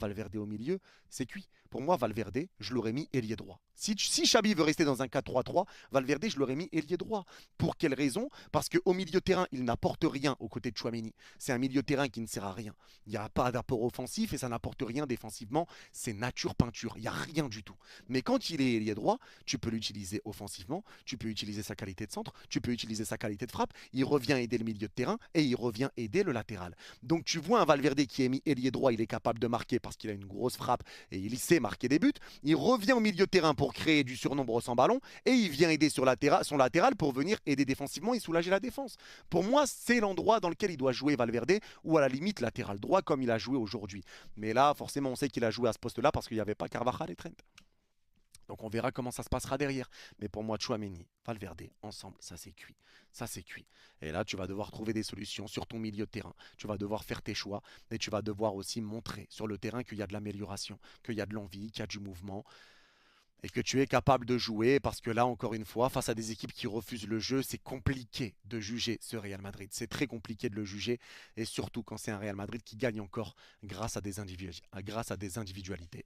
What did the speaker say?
Valverde au milieu, c'est cuit. Pour moi, Valverde, je l'aurais mis ailier droit. Si Xabi veut rester dans un 4-3-3, Valverde, je l'aurais mis ailier droit. Pour quelle raison? Parce qu'au milieu de terrain, il n'apporte rien aux côtés de Chouameni. C'est un milieu de terrain qui ne sert à rien. Il n'y a pas d'apport offensif et ça n'apporte rien défensivement. C'est nature peinture. Il n'y a rien du tout. Mais quand il est ailier droit, tu peux l'utiliser offensivement, tu peux utiliser sa qualité de centre, tu peux utiliser sa qualité de frappe. Il revient aider le milieu de terrain et il revient aider le latéral. Donc tu vois un Valverde qui est mis ailier droit, il est capable de marquer parce qu'il a une grosse frappe et il sait marquer des buts. Il revient au milieu de terrain pour créer du surnombre sans ballon et il vient aider sur son latéral pour venir aider défensivement et soulager la défense. Pour moi, c'est l'endroit dans lequel il doit jouer Valverde ou à la limite latéral droit comme il a joué aujourd'hui. Mais là, forcément, on sait qu'il a joué à ce poste-là parce qu'il n'y avait pas Carvajal et Trent. Donc on verra comment ça se passera derrière. Mais pour moi, Chouameni, Valverde, ensemble, ça c'est cuit. Ça c'est cuit. Et là, tu vas devoir trouver des solutions sur ton milieu de terrain. Tu vas devoir faire tes choix. Et tu vas devoir aussi montrer sur le terrain qu'il y a de l'amélioration, qu'il y a de l'envie, qu'il y a du mouvement. Et que tu es capable de jouer. Parce que là, encore une fois, face à des équipes qui refusent le jeu, c'est compliqué de juger ce Real Madrid. C'est très compliqué de le juger. Et surtout quand c'est un Real Madrid qui gagne encore grâce à des individualités.